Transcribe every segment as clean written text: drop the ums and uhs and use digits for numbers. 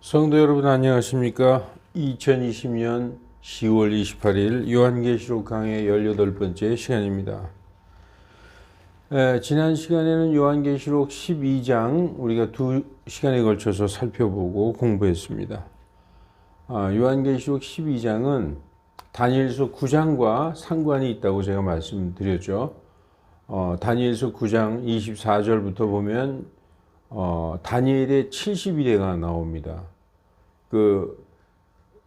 성도 여러분 안녕하십니까? 2020년 10월 28일 요한계시록 강의 18번째 시간입니다. 지난 시간에는 요한계시록 12장 우리가 두 시간에 걸쳐서 살펴보고 공부했습니다. 요한계시록 12장은 다니엘서 9장과 상관이 있다고 제가 말씀드렸죠. 다니엘서 9장 24절부터 보면 다니엘의 70일에가 나옵니다.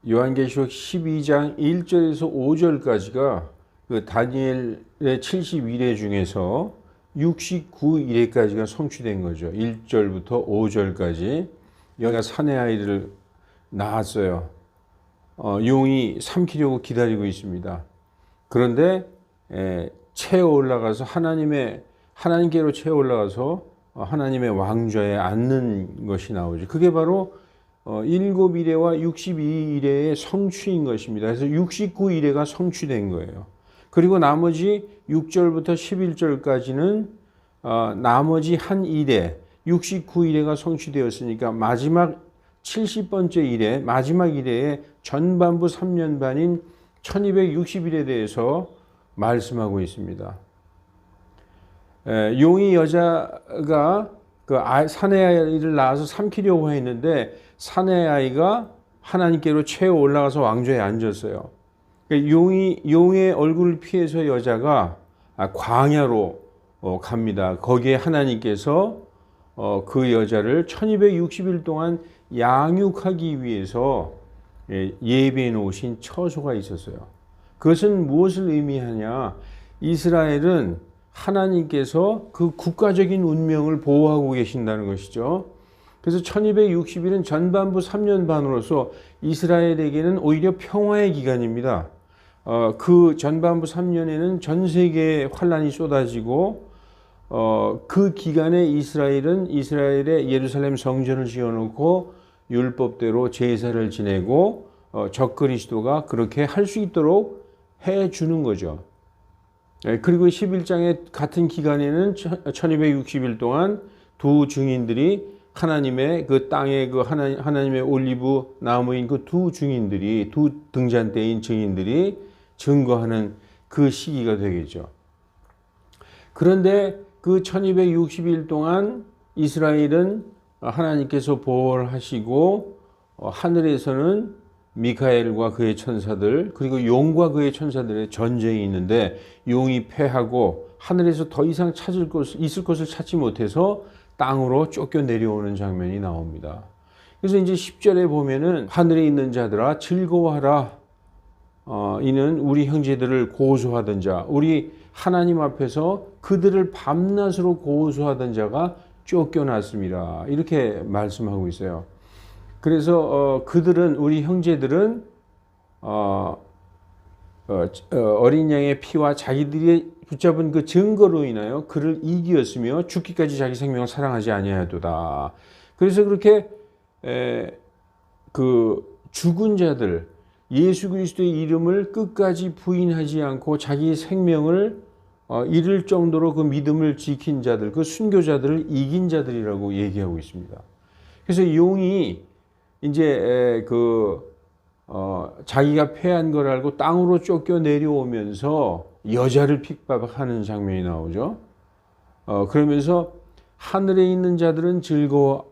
요한계시록 12장 1절에서 5절까지가 그 다니엘의 70일에 중에서 69일에까지가 성취된 거죠. 1절부터 5절까지. 여기가 사내 아이를 낳았어요. 용이 삼키려고 기다리고 있습니다. 그런데 채어 올라가서 하나님께로 채어 올라가서 하나님의 왕좌에 앉는 것이 나오죠. 그게 바로 7일에와 62일의 성취인 것입니다. 그래서 69일에가 성취된 거예요. 그리고 나머지 6절부터 11절까지는 나머지 한 일에 69일에가 성취되었으니까 마지막 70번째 일에 마지막 일에 전반부 3년 반인 1260일에 대해서 말씀하고 있습니다. 용이 여자가 그 사내 아이를 낳아서 삼키려고 했는데 사내 아이가 하나님께로 채어 올라가서 왕좌에 앉았어요. 용의 얼굴을 피해서 여자가 광야로 갑니다. 거기에 하나님께서 그 여자를 1260일 동안 양육하기 위해서 예비해 놓으신 처소가 있었어요. 그것은 무엇을 의미하냐? 이스라엘은 하나님께서 그 국가적인 운명을 보호하고 계신다는 것이죠. 그래서 1260일은 전반부 3년 반으로서 이스라엘에게는 오히려 평화의 기간입니다. 그 전반부 3년에는 전 세계에 환란이 쏟아지고 그 기간에 이스라엘의 예루살렘 성전을 지어놓고 율법대로 제사를 지내고 적그리스도가 그렇게 할 수 있도록 해주는 거죠. 그리고 11장의 같은 기간에는 1260일 동안 두 증인들이 하나님의 그 땅에 그 하나님의 올리브 나무인 그 두 증인들이 두 등잔대인 증인들이 증거하는 그 시기가 되겠죠. 그런데 그 1260일 동안 이스라엘은 하나님께서 보호를 하시고 하늘에서는 미카엘과 그의 천사들 그리고 용과 그의 천사들의 전쟁이 있는데 용이 패하고 하늘에서 더 이상 있을 것을 찾지 못해서 땅으로 쫓겨 내려오는 장면이 나옵니다. 그래서 이제 10절에 보면은 하늘에 있는 자들아 즐거워하라. 이는 우리 형제들을 고소하던 자, 우리 하나님 앞에서 그들을 밤낮으로 고소하던 자가 쫓겨났습니다. 이렇게 말씀하고 있어요. 그래서 그들은 우리 형제들은 어린 양의 피와 자기들이 붙잡은 그 증거로 인하여 그를 이기었으며 죽기까지 자기 생명을 사랑하지 아니하도다. 그래서 그렇게 그 죽은 자들 예수 그리스도의 이름을 끝까지 부인하지 않고 자기 생명을 잃을 정도로 그 믿음을 지킨 자들, 그 순교자들을 이긴 자들이라고 얘기하고 있습니다. 그래서 용이 이제 자기가 패한 걸 알고 땅으로 쫓겨 내려오면서 여자를 핍박하는 장면이 나오죠. 그러면서 하늘에 있는 자들은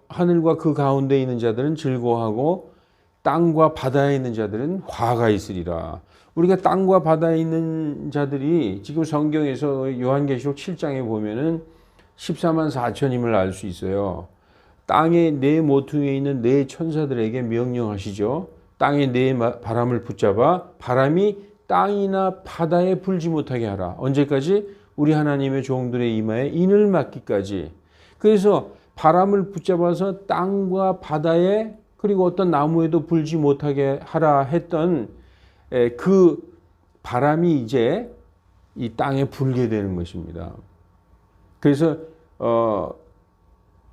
하늘과 그 가운데 있는 자들은 즐거워하고 땅과 바다에 있는 자들은 화가 있으리라. 우리가 땅과 바다에 있는 자들이 지금 성경에서 요한계시록 7장에 보면은 14만 4천임을 알 수 있어요. 땅의 네 모퉁이에 있는 네 천사들에게 명령하시죠. 땅의 네 바람을 붙잡아 바람이 땅이나 바다에 불지 못하게 하라. 언제까지? 우리 하나님의 종들의 이마에 인을 맡기까지. 그래서 바람을 붙잡아서 땅과 바다에 그리고 어떤 나무에도 불지 못하게 하라 했던 그 바람이 이제 이 땅에 불게 되는 것입니다. 그래서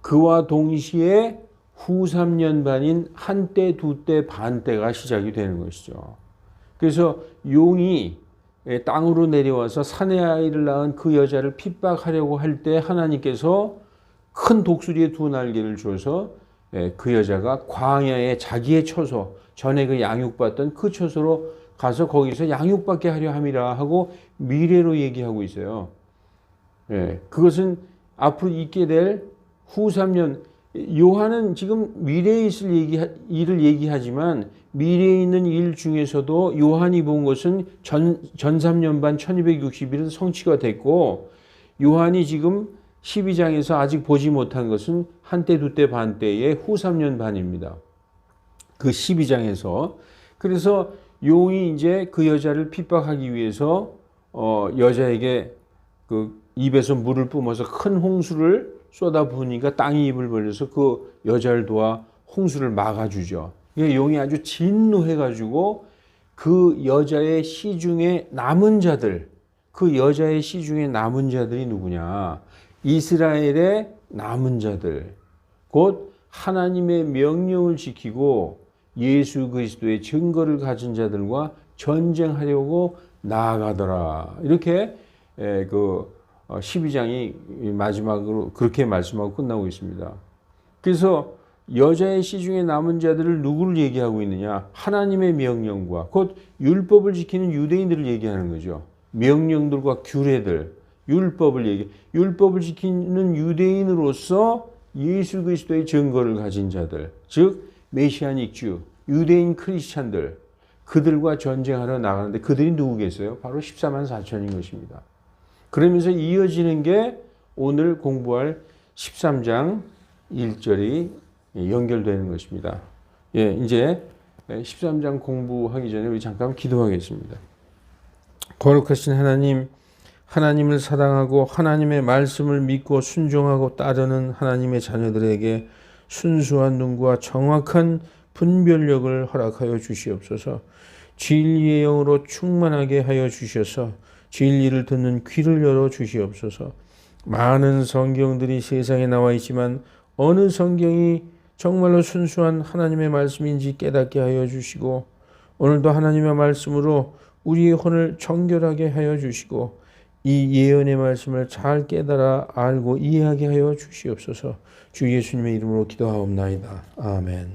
그와 동시에 후 3년 반인 한때, 두때, 반때가 시작이 되는 것이죠. 그래서 용이 땅으로 내려와서 사내 아이를 낳은 그 여자를 핍박하려고 할 때 하나님께서 큰 독수리의 두 날개를 줘서 그 여자가 광야에 자기의 처소, 전에 그 양육받던 그 처소로 가서 거기서 양육받게 하려 함이라 하고 미래로 얘기하고 있어요. 그것은 앞으로 있게 될 후 3년, 요한은 지금 미래에 있을 일을 얘기하지만 미래에 있는 일 중에서도 요한이 본 것은 전 3년 반 1260일은 성취가 됐고, 요한이 지금 12장에서 아직 보지 못한 것은 한때 두때 반때의 후 3년 반입니다. 그 12장에서. 그래서 용이 이제 그 여자를 핍박하기 위해서 여자에게 그 입에서 물을 뿜어서 큰 홍수를 쏟아부으니까 땅이 입을 벌려서 그 여자를 도와 홍수를 막아주죠. 용이 아주 진노해가지고 그 여자의 시중에 남은 자들, 그 여자의 시중에 남은 자들이 누구냐? 이스라엘의 남은 자들, 곧 하나님의 명령을 지키고 예수 그리스도의 증거를 가진 자들과 전쟁하려고 나아가더라. 이렇게 그 12장이 마지막으로 그렇게 말씀하고 끝나고 있습니다. 그래서 여자의 시중에 남은 자들을 누구를 얘기하고 있느냐? 하나님의 명령과 곧 율법을 지키는 유대인들을 얘기하는 거죠. 명령들과 규례들, 율법을 지키는 유대인으로서 예수 그리스도의 증거를 가진 자들, 즉 메시아닉 주, 유대인 크리스찬들, 그들과 전쟁하러 나가는데 그들이 누구겠어요? 바로 14만 4천인 것입니다. 그러면서 이어지는 게 오늘 공부할 13장 1절이 연결되는 것입니다. 이제 13장 공부하기 전에 우리 잠깐 기도하겠습니다. 거룩하신 하나님, 하나님을 사랑하고 하나님의 말씀을 믿고 순종하고 따르는 하나님의 자녀들에게 순수한 눈과 정확한 분별력을 허락하여 주시옵소서. 진리의 영으로 충만하게 하여 주셔서 진리를 듣는 귀를 열어 주시옵소서. 많은 성경들이 세상에 나와 있지만 어느 성경이 정말로 순수한 하나님의 말씀인지 깨닫게 하여 주시고, 오늘도 하나님의 말씀으로 우리의 혼을 정결하게 하여 주시고 이 예언의 말씀을 잘 깨달아 알고 이해하게 하여 주시옵소서. 주 예수님의 이름으로 기도하옵나이다. 아멘.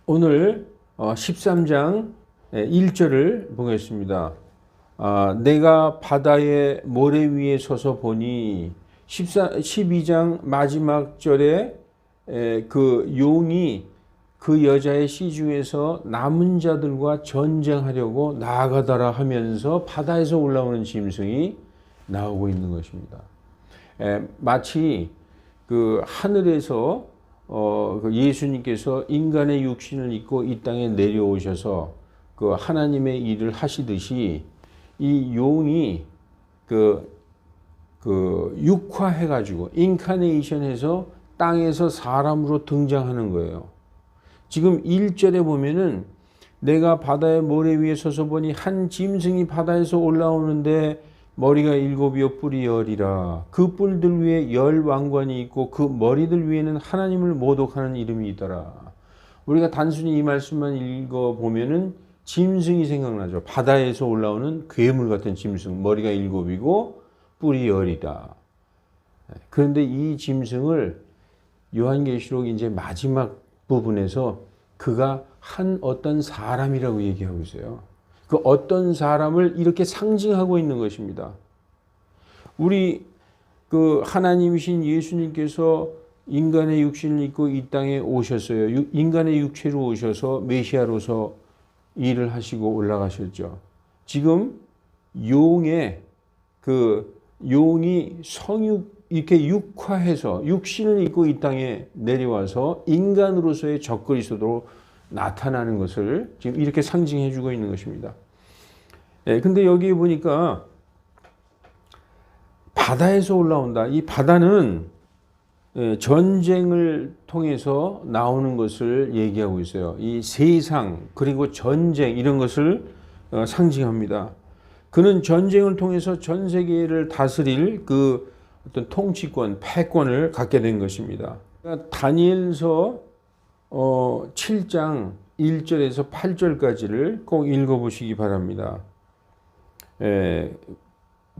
오늘 13장 1절을 보겠습니다. 내가 바다의 모래 위에 서서 보니 12장 마지막 절에 그 용이 그 여자의 시중에서 남은 자들과 전쟁하려고 나아가더라 하면서 바다에서 올라오는 짐승이 나오고 있는 것입니다. 마치 그 하늘에서 그 예수님께서 인간의 육신을 입고 이 땅에 내려오셔서 그 하나님의 일을 하시듯이 이 용이 그 육화해가지고 인카네이션해서 땅에서 사람으로 등장하는 거예요. 지금 1절에 보면은 내가 바다의 모래 위에 서서 보니 한 짐승이 바다에서 올라오는데 머리가 7이요 뿔이 10이라. 그 뿔들 위에 10 왕관이 있고 그 머리들 위에는 하나님을 모독하는 이름이 있더라. 우리가 단순히 이 말씀만 읽어보면은 짐승이 생각나죠. 바다에서 올라오는 괴물 같은 짐승, 머리가 7이고 뿔이 10이다. 그런데 이 짐승을 요한계시록 이제 마지막 부분에서 그가 한 어떤 사람이라고 얘기하고 있어요. 그 어떤 사람을 이렇게 상징하고 있는 것입니다. 우리 그 하나님이신 예수님께서 인간의 육신을 입고 이 땅에 오셨어요. 인간의 육체로 오셔서 메시아로서 일을 하시고 올라가셨죠. 지금 용이 이렇게 육화해서 육신을 입고 이 땅에 내려와서 인간으로서의 적그리스도로 나타나는 것을 지금 이렇게 상징해 주고 있는 것입니다. 근데 여기 보니까 바다에서 올라온다. 이 바다는 전쟁을 통해서 나오는 것을 얘기하고 있어요. 이 세상 그리고 전쟁 이런 것을 상징합니다. 그는 전쟁을 통해서 전 세계를 다스릴 그 어떤 통치권, 패권을 갖게 된 것입니다. 그러니까 다니엘서 7장 1절에서 8절까지를 꼭 읽어보시기 바랍니다.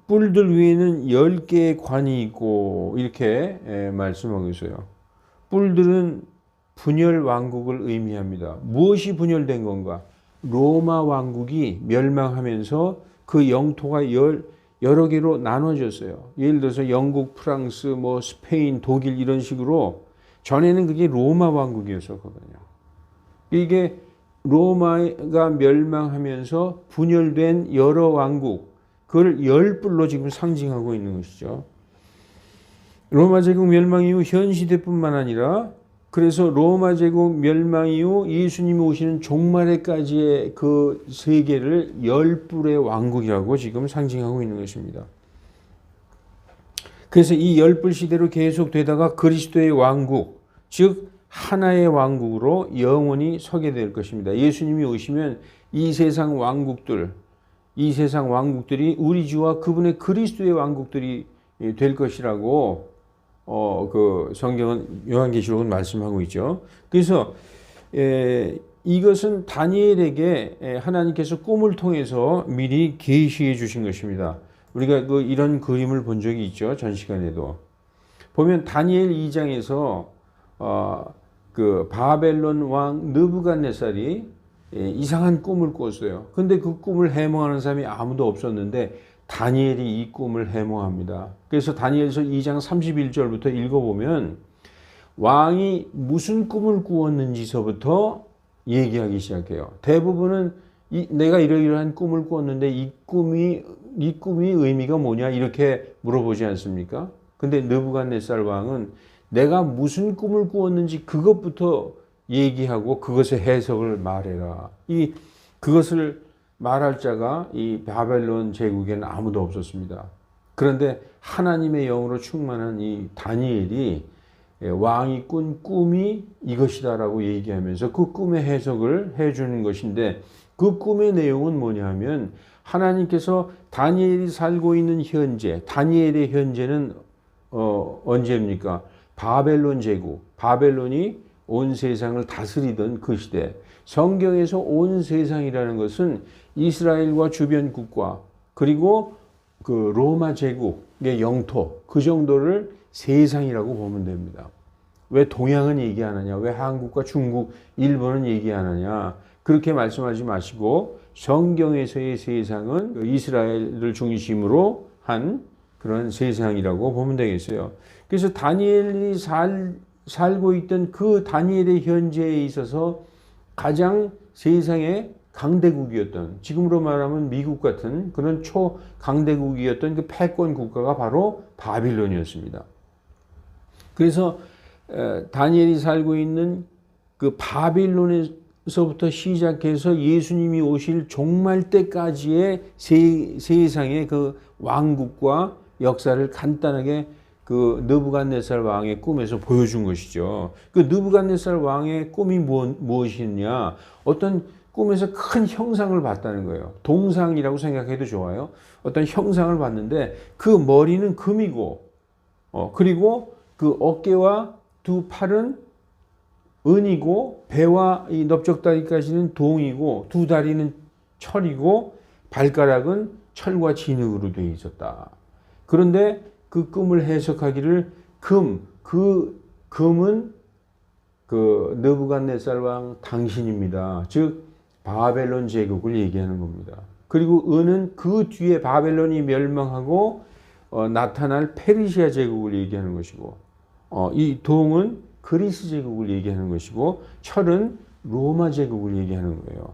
뿔들 위에는 10개의 관이 있고 이렇게 말씀하고 있어요. 뿔들은 분열 왕국을 의미합니다. 무엇이 분열된 건가? 로마 왕국이 멸망하면서 그 영토가 여러 개로 나눠졌어요. 예를 들어서 영국, 프랑스, 뭐 스페인, 독일 이런 식으로 전에는 그게 로마 왕국이었었거든요. 이게 로마가 멸망하면서 분열된 여러 왕국, 그걸 열불로 지금 상징하고 있는 것이죠. 로마 제국 멸망 이후 현 시대뿐만 아니라 그래서 로마 제국 멸망 이후 예수님이 오시는 종말에까지의 그 세계를 열불의 왕국이라고 지금 상징하고 있는 것입니다. 그래서 이 열불 시대로 계속되다가 그리스도의 왕국, 즉 하나의 왕국으로 영원히 서게 될 것입니다. 예수님이 오시면 이 세상 왕국들이 우리 주와 그분의 그리스도의 왕국들이 될 것이라고 그 성경은 요한계시록은 말씀하고 있죠. 그래서 이것은 다니엘에게 하나님께서 꿈을 통해서 미리 계시해 주신 것입니다. 우리가 이런 그림을 본 적이 있죠. 전 시간에도 보면 다니엘 2장에서 그 바벨론 왕 느부갓네살이 이상한 꿈을 꿨어요. 근데 그 꿈을 해몽하는 사람이 아무도 없었는데 다니엘이 이 꿈을 해몽합니다. 그래서 다니엘서 2장 31절부터 읽어보면 왕이 무슨 꿈을 꾸었는지서부터 얘기하기 시작해요. 대부분은 내가 이러이러한 꿈을 꾸었는데 이 꿈이 의미가 뭐냐 이렇게 물어보지 않습니까? 근데 느부갓네살 왕은 내가 무슨 꿈을 꾸었는지 그것부터 얘기하고 그것의 해석을 말해라. 그것을 말할 자가 이 바벨론 제국에는 아무도 없었습니다. 그런데 하나님의 영으로 충만한 이 다니엘이 왕이 꾼 꿈이 이것이다라고 얘기하면서 그 꿈의 해석을 해주는 것인데 그 꿈의 내용은 뭐냐면 하나님께서 다니엘이 살고 있는 현재, 다니엘의 현재는 언제입니까? 바벨론 제국, 바벨론이 온 세상을 다스리던 그 시대. 성경에서 온 세상이라는 것은 이스라엘과 주변 국가 그리고 그 로마 제국의 영토 그 정도를 세상이라고 보면 됩니다. 왜 동양은 얘기 안 하냐? 왜 한국과 중국, 일본은 얘기 안 하냐? 그렇게 말씀하지 마시고 성경에서의 세상은 이스라엘을 중심으로 한 그런 세상이라고 보면 되겠어요. 그래서 다니엘이 살고 있던 그 다니엘의 현재에 있어서 가장 세상의 강대국이었던, 지금으로 말하면 미국 같은 그런 초강대국이었던 그 패권 국가가 바로 바빌론이었습니다. 그래서 다니엘이 살고 있는 그 바빌론에서부터 시작해서 예수님이 오실 종말 때까지의 세상의 그 왕국과 역사를 간단하게 그 느부갓네살 왕의 꿈에서 보여준 것이죠. 그 느부갓네살 왕의 꿈이 무엇이냐? 어떤 꿈에서 큰 형상을 봤다는 거예요. 동상이라고 생각해도 좋아요. 어떤 형상을 봤는데 그 머리는 금이고, 그리고 그 어깨와 두 팔은 은이고, 배와 이 넓적다리까지는 동이고, 두 다리는 철이고, 발가락은 철과 진흙으로 되어 있었다. 그런데 그 꿈을 해석하기를 그 금은 그 느부갓네살 왕 당신입니다. 즉 바벨론 제국을 얘기하는 겁니다. 그리고 은은 그 뒤에 바벨론이 멸망하고 나타날 페르시아 제국을 얘기하는 것이고, 이 동은 그리스 제국을 얘기하는 것이고, 철은 로마 제국을 얘기하는 거예요.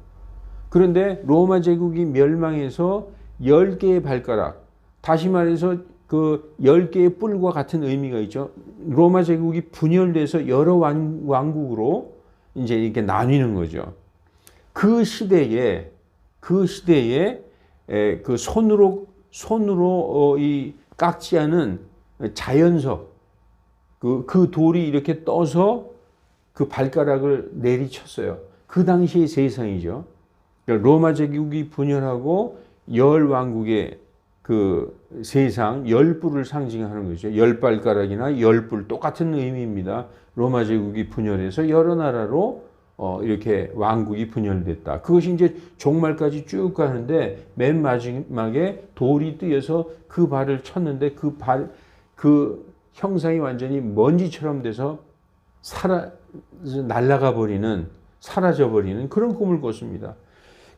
그런데 로마 제국이 멸망해서 10개의 발가락, 다시 말해서 그 10개의 뿔과 같은 의미가 있죠. 로마 제국이 분열돼서 여러 왕국으로 이제 이렇게 나뉘는 거죠. 그 시대에 그 손으로 이 깎지않은 자연석, 그 돌이 이렇게 떠서 그 발가락을 내리쳤어요. 그 당시의 세상이죠. 그러니까 로마 제국이 분열하고 열 왕국의 그 세상, 열뿔을 상징하는 거죠. 열 발가락이나 열뿔 똑같은 의미입니다. 로마 제국이 분열해서 여러 나라로 이렇게 왕국이 분열됐다. 그것이 이제 종말까지 쭉 가는데 맨 마지막에 돌이 뛰어서 그 발을 쳤는데 그 형상이 완전히 먼지처럼 돼서 날아가 버리는, 사라져 버리는 그런 꿈을 꿨습니다.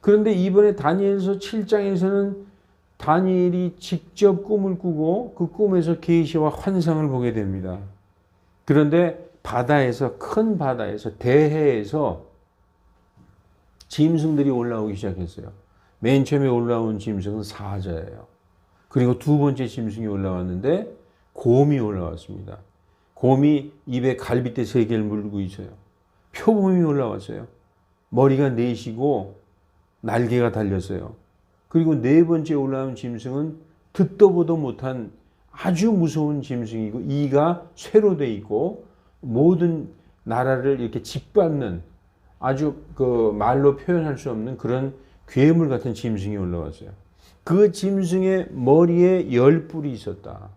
그런데 이번에 다니엘서 7장에서는 다니엘이 직접 꿈을 꾸고 그 꿈에서 계시와 환상을 보게 됩니다. 그런데 큰 바다에서 대해에서 짐승들이 올라오기 시작했어요. 맨 처음에 올라온 짐승은 사자예요. 그리고 두 번째 짐승이 올라왔는데 곰이 올라왔습니다. 곰이 입에 갈빗대 3개를 물고 있어요. 표범이 올라왔어요. 머리가 4시고 날개가 달렸어요. 그리고 4번째 올라온 짐승은 듣도 보도 못한 아주 무서운 짐승이고 이가 쇠로 돼 있고 모든 나라를 이렇게 짓밟는 아주 그 말로 표현할 수 없는 그런 괴물 같은 짐승이 올라왔어요. 그 짐승의 머리에 10뿔이 있었다.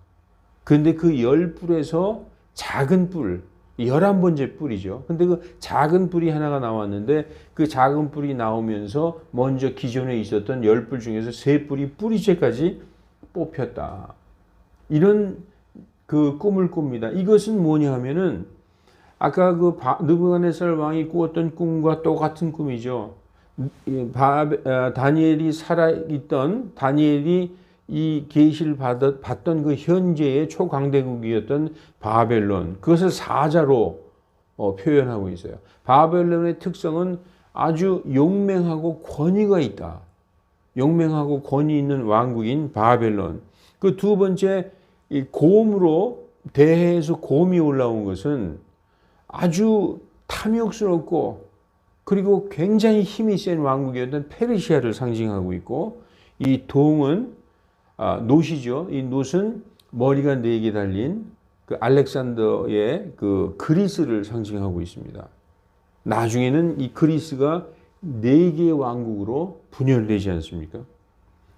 그런데 그 10뿔에서 작은 뿔, 11번째 뿔이죠. 근데 그 작은 뿔이 하나가 나왔는데 그 작은 뿔이 나오면서 먼저 기존에 있었던 10뿔 중에서 3뿔이 뿌리째까지 뽑혔다. 이런 그 꿈을 꿉니다. 이것은 뭐냐 하면은 아까 그 느부갓네살 왕이 꾸었던 꿈과 똑같은 꿈이죠. 다니엘이 살아있던 다니엘이 이 계시를 받던 그 현재의 초강대국이었던 바벨론, 그것을 사자로 표현하고 있어요. 바벨론의 특성은 아주 용맹하고 권위가 있다. 용맹하고 권위 있는 왕국인 바벨론. 그 두 번째 이 곰으로 대해에서 곰이 올라온 것은 아주 탐욕스럽고 그리고 굉장히 힘이 센 왕국이었던 페르시아를 상징하고 있고 이 동은 놋이죠. 이 놋은 머리가 4개 달린 그 알렉산더의 그 그리스를 상징하고 있습니다. 나중에는 이 그리스가 4개의 왕국으로 분열되지 않습니까?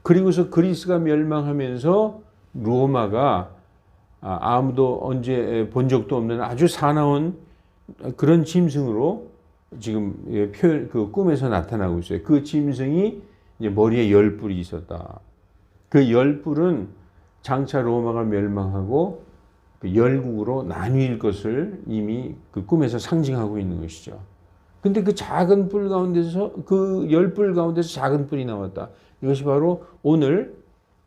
그리고서 그리스가 멸망하면서 로마가 아무도 언제 본 적도 없는 아주 사나운 그런 짐승으로 지금 그 꿈에서 나타나고 있어요. 그 짐승이 이제 머리에 10뿔이 있었다. 그 10뿔은 장차 로마가 멸망하고 그 열국으로 나뉠 것을 이미 그 꿈에서 상징하고 있는 것이죠. 근데 그 작은 뿔 가운데서 그 10뿔 가운데서 작은 뿔이 나왔다. 이것이 바로 오늘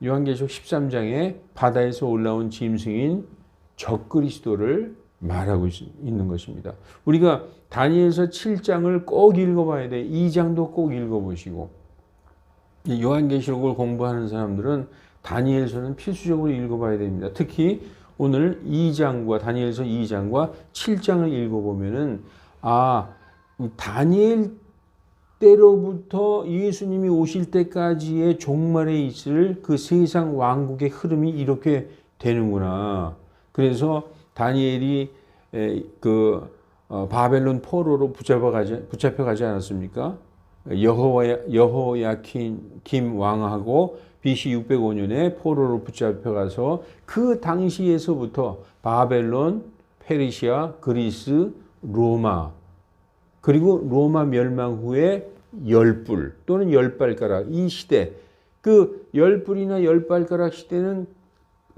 요한계시록 13장에 바다에서 올라온 짐승인 적그리스도를 말하고 있는 것입니다. 우리가 다니엘서 7장을 꼭 읽어봐야 돼. 2장도 꼭 읽어보시고 요한계시록을 공부하는 사람들은 다니엘서는 필수적으로 읽어봐야 됩니다. 특히 오늘 2장과 다니엘서 2장과 7장을 읽어보면은 다니엘 때로부터 예수님이 오실 때까지의 종말에 있을 그 세상 왕국의 흐름이 이렇게 되는구나. 그래서 다니엘이 바벨론 포로로 붙잡혀가지 않았습니까? 여호야킴 왕하고 BC 605년에 포로로 붙잡혀가서 그 당시에서부터 바벨론, 페르시아, 그리스, 로마 그리고 로마 멸망 후에 10뿔 또는 10발가락 이 시대 그 10뿔이나 10발가락 시대는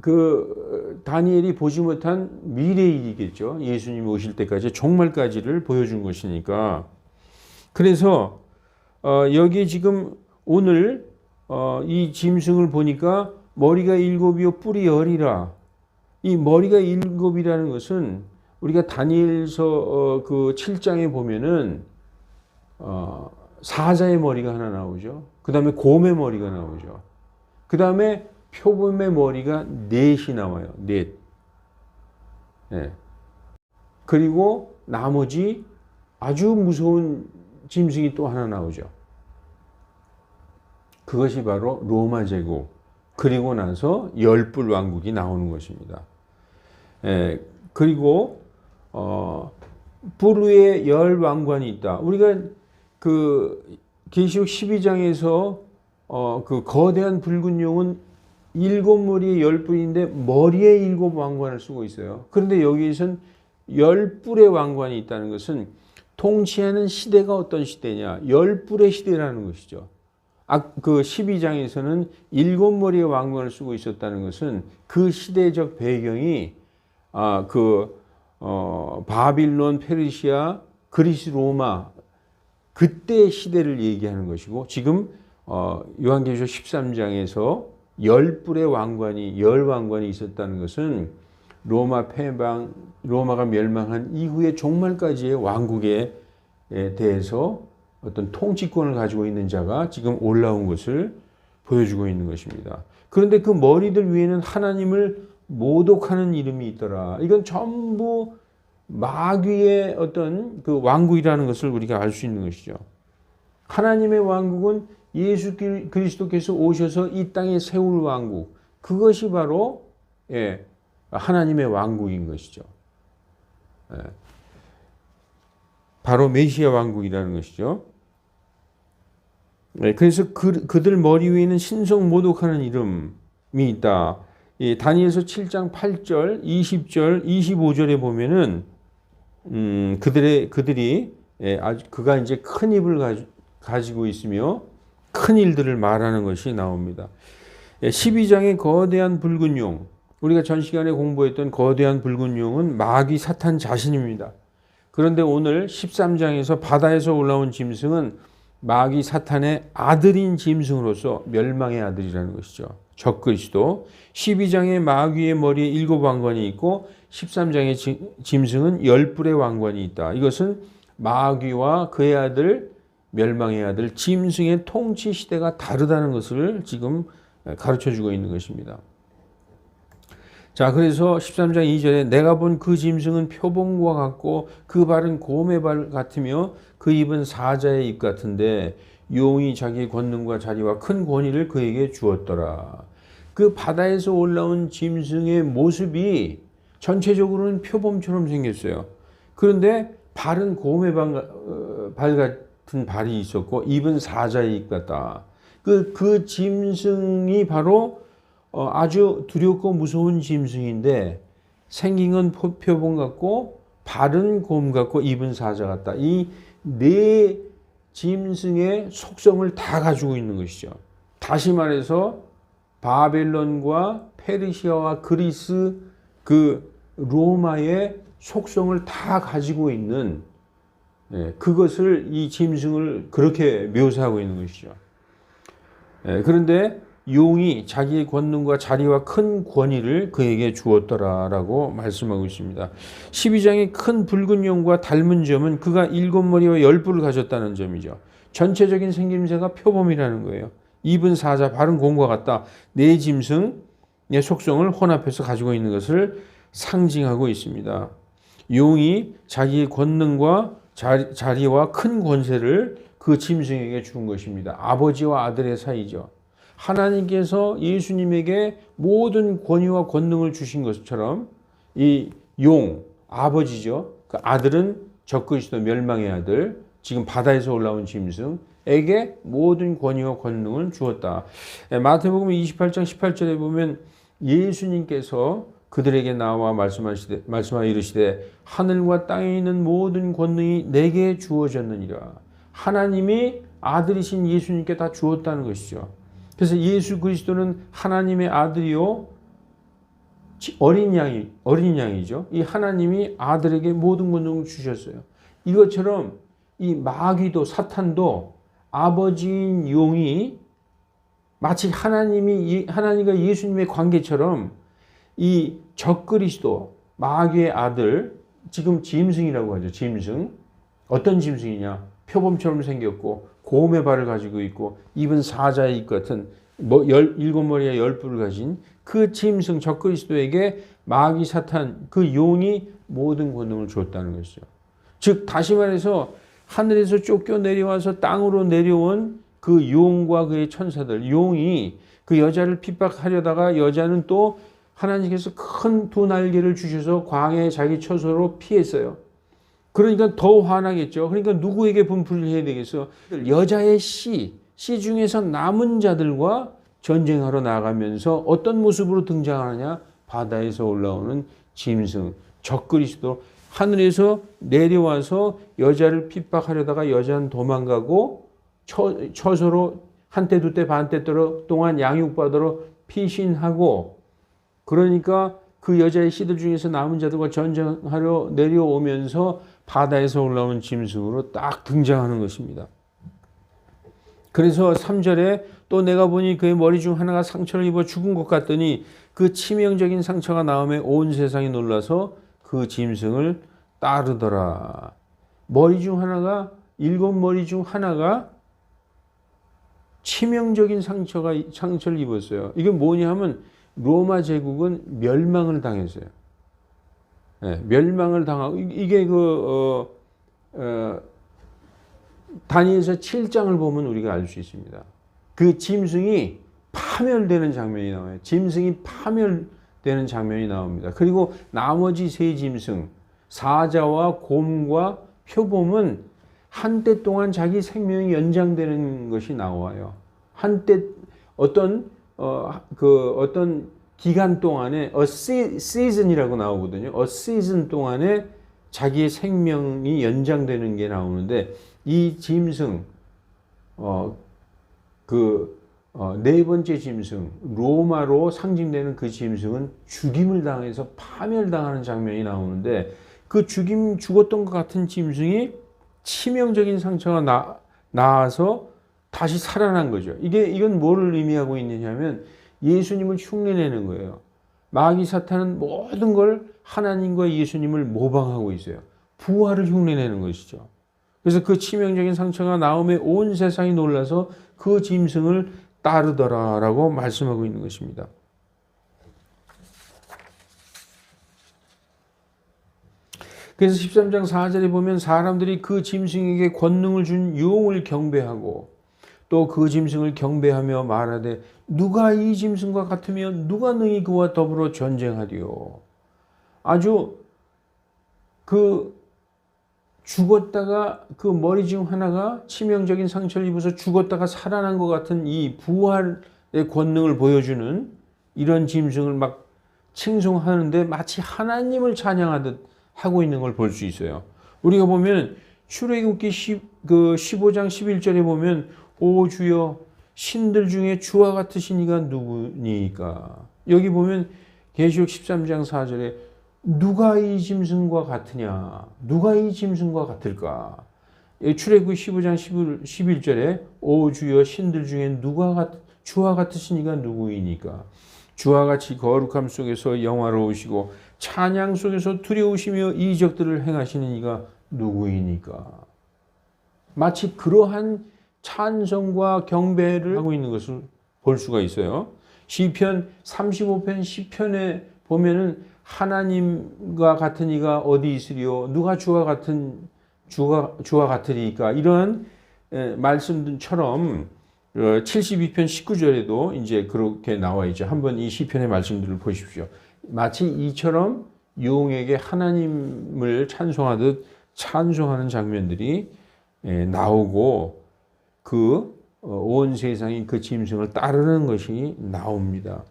그 다니엘이 보지 못한 미래의 일이겠죠. 예수님이 오실 때까지 종말까지를 보여준 것이니까. 그래서 여기 지금 오늘 이 짐승을 보니까 머리가 7이요 뿔이 10이라. 이 머리가 7이라는 것은 우리가 다니엘서 그 7장에 보면은 사자의 머리가 하나 나오죠. 그 다음에 곰의 머리가 나오죠. 그 다음에 표범의 머리가 4이 나와요. 4. 네. 그리고 나머지 아주 무서운 짐승이 또 하나 나오죠. 그것이 바로 로마 제국. 그리고 나서 10뿔 왕국이 나오는 것입니다. 예, 그리고 뿔 위에 10왕관이 있다. 우리가 그 계시록 12장에서 그 거대한 붉은 용은 7머리에 10뿔인데 머리에 7왕관을 쓰고 있어요. 그런데 여기에선 10뿔의 왕관이 있다는 것은 통치하는 시대가 어떤 시대냐? 열불의 시대라는 것이죠. 그 12장에서는 7머리의 왕관을 쓰고 있었다는 것은 그 시대적 배경이 바빌론, 페르시아, 그리스, 로마 그때 시대를 얘기하는 것이고, 지금 요한계시록 13장에서 열 왕관이 있었다는 것은 로마가 멸망한 이후의 종말까지의 왕국에 대해서 어떤 통치권을 가지고 있는 자가 지금 올라온 것을 보여주고 있는 것입니다. 그런데 그 머리들 위에는 하나님을 모독하는 이름이 있더라. 이건 전부 마귀의 어떤 그 왕국이라는 것을 우리가 알 수 있는 것이죠. 하나님의 왕국은 예수 그리스도께서 오셔서 이 땅에 세울 왕국, 그것이 바로 하나님의 왕국인 것이죠. 바로 메시아 왕국이라는 것이죠. 그래서 그들 머리 위에는 신성 모독하는 이름이 있다. 다니엘서 7장 8절, 20절, 25절에 보면은 그들이 그가 이제 큰 입을 가지고 있으며 큰 일들을 말하는 것이 나옵니다. 12장의 거대한 붉은 용, 우리가 전 시간에 공부했던 거대한 붉은 용은 마귀 사탄 자신입니다. 그런데 오늘 13장에서 바다에서 올라온 짐승은 마귀 사탄의 아들인 짐승으로서 멸망의 아들이라는 것이죠. 적그리스도. 12장의 마귀의 머리에 7왕관이 있고 13장의 짐승은 10뿔의 왕관이 있다. 이것은 마귀와 그의 아들, 멸망의 아들, 짐승의 통치 시대가 다르다는 것을 지금 가르쳐주고 있는 것입니다. 자, 그래서 13장 2절에 내가 본 그 짐승은 표범과 같고 그 발은 곰의 발 같으며 그 입은 사자의 입 같은데 용이 자기 권능과 자리와 큰 권위를 그에게 주었더라. 그 바다에서 올라온 짐승의 모습이 전체적으로는 표범처럼 생겼어요. 그런데 발은 곰의 발 같은 발이 있었고 입은 사자의 입 같다. 그 짐승이 바로 아주 두렵고 무서운 짐승인데 생긴 건 표범 같고 발은 곰 같고 입은 사자 같다. 이 네 짐승의 속성을 다 가지고 있는 것이죠. 다시 말해서 바벨론과 페르시아와 그리스, 그 로마의 속성을 다 가지고 있는, 그것을, 이 짐승을 그렇게 묘사하고 있는 것이죠. 그런데 용이 자기의 권능과 자리와 큰 권위를 그에게 주었더라라고 말씀하고 있습니다. 12장의 큰 붉은 용과 닮은 점은 그가 7머리와 10뿔을 가졌다는 점이죠. 전체적인 생김새가 표범이라는 거예요. 입은 사자, 발은 곰과 같다. 네 짐승의 속성을 혼합해서 가지고 있는 것을 상징하고 있습니다. 용이 자기의 권능과 자리와 큰 권세를 그 짐승에게 준 것입니다. 아버지와 아들의 사이죠. 하나님께서 예수님에게 모든 권위와 권능을 주신 것처럼 이 용, 아버지죠. 그 아들은 적그리스도 멸망의 아들, 지금 바다에서 올라온 짐승에게 모든 권위와 권능을 주었다. 마태복음 28장 18절에 보면 예수님께서 그들에게 나와 말씀하여 이르시되 하늘과 땅에 있는 모든 권능이 내게 주어졌느니라. 하나님이 아들이신 예수님께 다 주었다는 것이죠. 그래서 예수 그리스도는 하나님의 아들이요 어린 양이죠. 이 하나님이 아들에게 모든 권능을 주셨어요. 이것처럼 이 마귀도 사탄도 아버지인 용이 마치 하나님과 예수님의 관계처럼 이 적그리스도 마귀의 아들, 지금 짐승이라고 하죠. 짐승. 어떤 짐승이냐? 표범처럼 생겼고 곰의 발을 가지고 있고 입은 사자의 입 같은 7머리와 10뿔을 가진 그 짐승 적그리스도에게 마귀 사탄 그 용이 모든 권능을 줬다는 것이죠. 즉 다시 말해서 하늘에서 쫓겨 내려와서 땅으로 내려온 그 용과 그의 천사들, 용이 그 여자를 핍박하려다가 여자는 또 하나님께서 큰 두 날개를 주셔서 광야에 자기 처소로 피했어요. 그러니까 더 화나겠죠. 그러니까 누구에게 분풀이를 해야 되겠어? 여자의 씨 중에서 남은 자들과 전쟁하러 나가면서 어떤 모습으로 등장하느냐? 바다에서 올라오는 짐승, 적그리스도, 하늘에서 내려와서 여자를 핍박하려다가 여자는 도망가고 처소로 한때 두때 반때 동안 양육받으러 피신하고, 그러니까 그 여자의 씨들 중에서 남은 자들과 전쟁하려 내려오면서 바다에서 올라오는 짐승으로 딱 등장하는 것입니다. 그래서 3절에 또 내가 보니 그의 머리 중 하나가 상처를 입어 죽은 것 같더니 그 치명적인 상처가 나오매 온 세상이 놀라서 그 짐승을 따르더라. 머리 중 하나가, 7머리 중 하나가 치명적인 상처를 입었어요. 이게 뭐냐 하면 로마 제국은 멸망을 당했어요. 네, 멸망을 당하고, 이게 다니엘서 7장을 보면 우리가 알 수 있습니다. 그 짐승이 파멸되는 장면이 나와요. 짐승이 파멸되는 장면이 나옵니다. 그리고 나머지 세 짐승, 사자와 곰과 표범은 한때 동안 자기 생명이 연장되는 것이 나와요. 한때 어떤 기간 동안에 a season이라고 나오거든요. a season 동안에 자기의 생명이 연장되는 게 나오는데, 이 짐승, 네 번째 짐승, 로마로 상징되는 그 짐승은 죽임을 당해서 파멸당하는 장면이 나오는데, 그 죽었던 것 같은 짐승이 치명적인 상처가 나와서 다시 살아난 거죠. 이건 뭐를 의미하고 있느냐면 예수님을 흉내내는 거예요. 마귀 사탄은 모든 걸 하나님과 예수님을 모방하고 있어요. 부활을 흉내내는 것이죠. 그래서 그 치명적인 상처가 나오매 온 세상이 놀라서 그 짐승을 따르더라라고 말씀하고 있는 것입니다. 그래서 13장 4절에 보면 사람들이 그 짐승에게 권능을 준 용을 경배하고 또 그 짐승을 경배하며 말하되 누가 이 짐승과 같으면 누가 능히 그와 더불어 전쟁하리요. 아주 죽었다가 그 머리 중 하나가 치명적인 상처를 입어서 죽었다가 살아난 것 같은 이 부활의 권능을 보여주는 이런 짐승을 막 칭송하는데 마치 하나님을 찬양하듯 하고 있는 걸 볼 수 있어요. 우리가 보면 출애굽기 15장 11절에 보면 오 주여 신들 중에 주와 같으신 이가 누구니까. 여기 보면 계시록 13장 4절에 누가 이 짐승과 같으냐, 누가 이 짐승과 같을까. 출애굽기 15장 11절에 오 주여 신들 중에 주와 같으신 이가 누구이니까. 주와 같이 거룩함 속에서 영화로우시고 찬양 속에서 두려우시며 이적들을 행하시는 이가 누구이니까. 마치 그러한 찬송과 경배를 하고 있는 것을 볼 수가 있어요. 시편 35편 10편에 보면은 하나님과 같은 이가 어디 있으리요? 누가 주와 같으리까? 이러한 말씀들처럼 72편 19절에도 이제 그렇게 나와 있죠. 한번 이 시편의 말씀들을 보십시오. 마치 이처럼 용에게 하나님을 찬송하듯 찬송하는 장면들이 나오고 온 세상이 그 짐승을 따르는 것이 나옵니다.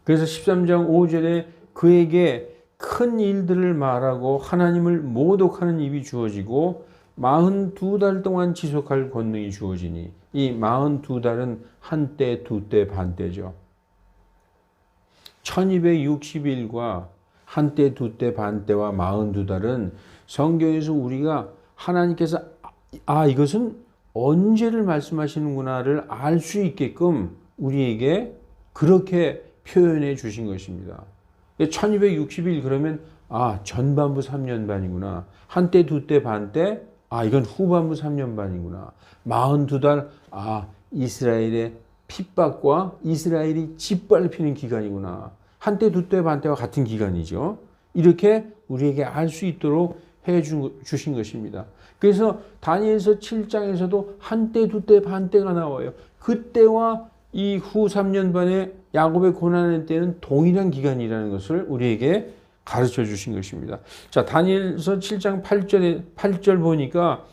그래서 13장 5절에 그에게 큰 일들을 말하고 하나님을 모독하는 입이 주어지고 42달 동안 지속할 권능이 주어지니, 이 42달은 한때, 두때, 반때죠. 1260일과 한때, 두때, 반때와 42달은 성경에서 우리가 하나님께서 이것은 언제를 말씀하시는구나를 알 수 있게끔 우리에게 그렇게 표현해 주신 것입니다. 1260일 그러면 전반부 3년 반이구나. 한때, 두때, 반때, 이건 후반부 3년 반이구나. 42달, 이스라엘의 핍박과 이스라엘이 짓밟히는 기간이구나. 한때, 두때, 반때와 같은 기간이죠. 이렇게 우리에게 알 수 있도록 해 주신 것입니다. 그래서 다니엘서 7장에서도 한때, 두때, 반때가 나와요. 그때와 이 후 3년 반의 야곱의 고난의 때는 동일한 기간이라는 것을 우리에게 가르쳐 주신 것입니다. 자, 다니엘서 7장 8절 보니까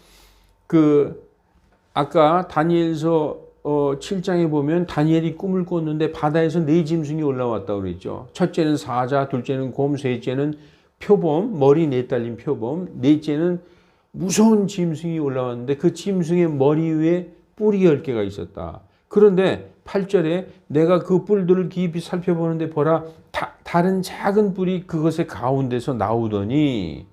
아까 다니엘서 7장에 보면 다니엘이 꿈을 꿨는데 바다에서 네 짐승이 올라왔다고 그랬죠. 첫째는 사자, 둘째는 곰, 셋째는 표범, 머리 내달린 표범, 넷째는 무서운 짐승이 올라왔는데 그 짐승의 머리 위에 뿔이 10개가 있었다. 그런데 8절에 내가 그 뿔들을 깊이 살펴보는데 보라 다른 작은 뿔이 그것의 가운데서 나오더니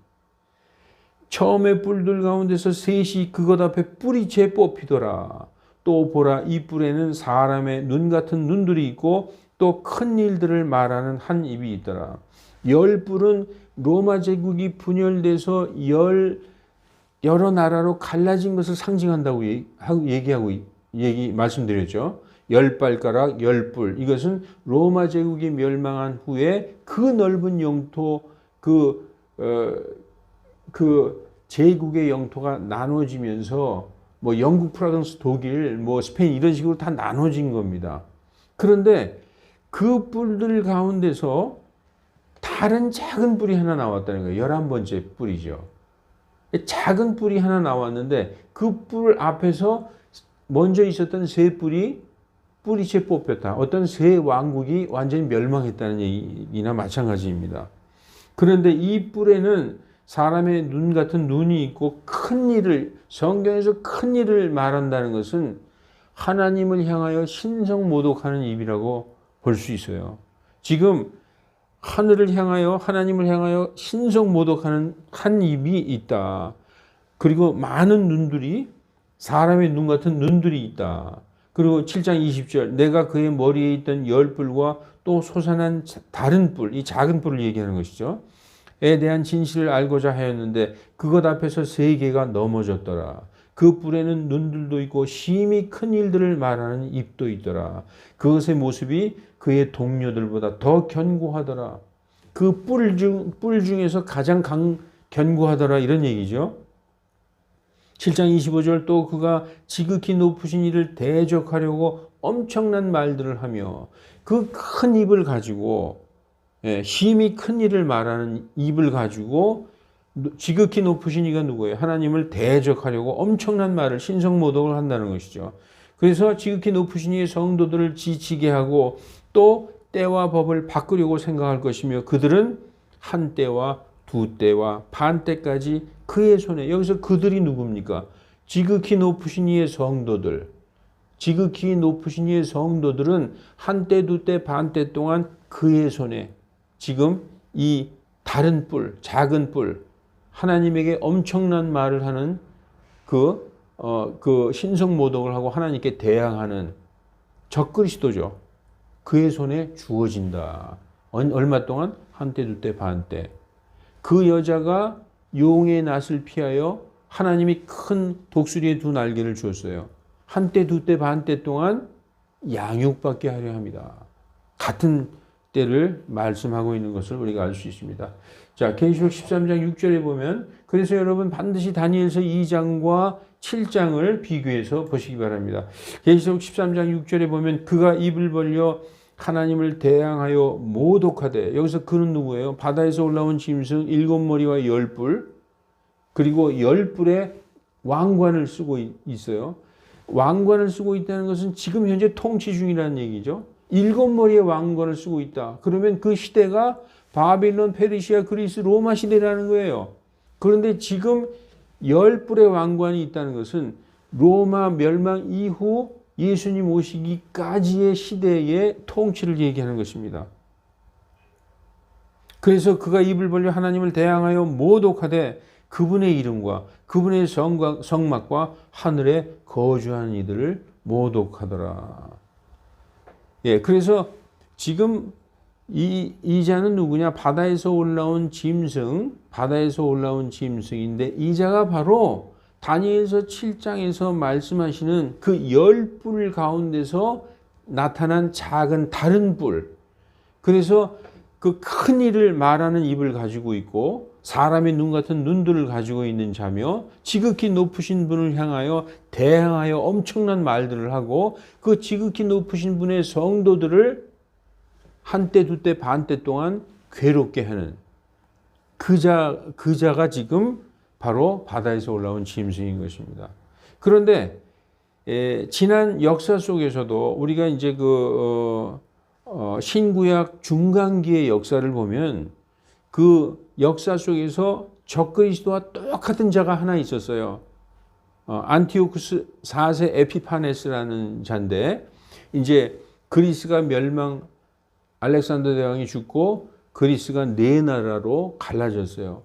처음에 뿔들 가운데서 셋이 그것 앞에 뿌리채 뽑히더라. 또 보라 이 뿔에는 사람의 눈 같은 눈들이 있고 또 큰 일들을 말하는 한 입이 있더라. 10뿔은 로마 제국이 분열돼서 여러 나라로 갈라진 것을 상징한다고 말씀드렸죠. 10발가락 10뿔 이것은 로마 제국이 멸망한 후에 그 넓은 영토 그 제국의 영토가 나눠지면서 뭐 영국, 프랑스, 독일, 뭐 스페인 이런 식으로 다 나눠진 겁니다. 그런데 그 뿔들 가운데서 다른 작은 뿔이 하나 나왔다는 거예요. 11번째 뿔이죠. 작은 뿔이 하나 나왔는데 그 뿔 앞에서 먼저 있었던 세 뿔이 뿌리채 뽑혔다. 어떤 새 왕국이 완전히 멸망했다는 얘기나 마찬가지입니다. 그런데 이 뿔에는 사람의 눈 같은 눈이 있고 큰 일을 성경에서 큰 일을 말한다는 것은 하나님을 향하여 신성모독하는 입이라고 볼 수 있어요. 지금 하늘을 향하여 하나님을 향하여 신성모독하는 한 입이 있다. 그리고 많은 눈들이 사람의 눈 같은 눈들이 있다. 그리고 7장 20절 내가 그의 머리에 있던 10뿔과 또 솟아난 다른 뿔, 이 작은 뿔을 얘기하는 것이죠. 에 대한 진실을 알고자 하였는데 그것 앞에서 3개가 넘어졌더라. 그 뿔에는 눈들도 있고 심히 큰 일들을 말하는 입도 있더라. 그것의 모습이 그의 동료들보다 더 견고하더라. 그 뿔 중에서 가장 견고하더라 이런 얘기죠. 7장 25절 또 그가 지극히 높으신 이를 대적하려고 엄청난 말들을 하며 그 큰 입을 가지고 심히 큰 일을 말하는 입을 가지고 지극히 높으신 이가 누구예요? 하나님을 대적하려고 엄청난 말을 신성모독을 한다는 것이죠. 그래서 지극히 높으신 이의 성도들을 지치게 하고 또 때와 법을 바꾸려고 생각할 것이며 그들은 한 때와 두 때와 반 때까지 그의 손에 여기서 그들이 누굽니까? 지극히 높으신 이의 성도들. 지극히 높으신 이의 성도들은 한 때, 두 때, 반 때 동안 그의 손에 지금 이 다른 뿔, 작은 뿔, 하나님에게 엄청난 말을 하는 그 신성모독을 하고 하나님께 대항하는 적그리스도죠. 그의 손에 주어진다. 얼마 동안? 한때, 두때, 반때. 그 여자가 용의 낫을 피하여 하나님이 큰 독수리의 2날개를 주었어요. 한때, 두때, 반때 동안 양육받게 하려 합니다. 같은 때를 말씀하고 있는 것을 우리가 알 수 있습니다. 자, 계시록 13장 6절에 보면 그래서 여러분 반드시 다니엘서 2장과 7장을 비교해서 보시기 바랍니다. 계시록 13장 6절에 보면 그가 입을 벌려 하나님을 대항하여 모독하되 여기서 그는 누구예요? 바다에서 올라온 짐승 7머리와 10뿔 그리고 10뿔의 왕관을 쓰고 있어요. 왕관을 쓰고 있다는 것은 지금 현재 통치 중이라는 얘기죠. 7머리의 왕관을 쓰고 있다. 그러면 그 시대가 바빌론, 페르시아, 그리스, 로마 시대라는 거예요. 그런데 지금 10뿔의 왕관이 있다는 것은 로마 멸망 이후 예수님 오시기까지의 시대의 통치를 얘기하는 것입니다. 그래서 그가 입을 벌려 하나님을 대항하여 모독하되 그분의 이름과 그분의 성막과 하늘에 거주하는 이들을 모독하더라. 예, 그래서 지금 이 자는 누구냐? 바다에서 올라온 짐승, 바다에서 올라온 짐승인데 이 자가 바로 다니엘서 7장에서 말씀하시는 그 10뿔 가운데서 나타난 작은 다른 뿔. 그래서 그 큰 일을 말하는 입을 가지고 있고 사람의 눈 같은 눈들을 가지고 있는 자며 지극히 높으신 분을 향하여 대항하여 엄청난 말들을 하고 그 지극히 높으신 분의 성도들을 한때, 두때, 반때 동안 괴롭게 하는 그 자가 지금 바로 바다에서 올라온 짐승인 것입니다. 그런데 지난 역사 속에서도 우리가 이제 신구약 중간기의 역사를 보면 그 역사 속에서 적그리스도와 똑같은 자가 하나 있었어요. 안티오쿠스 4세 에피파네스라는 자인데, 이제 그리스가 멸망, 알렉산더 대왕이 죽고 그리스가 네 나라로 갈라졌어요.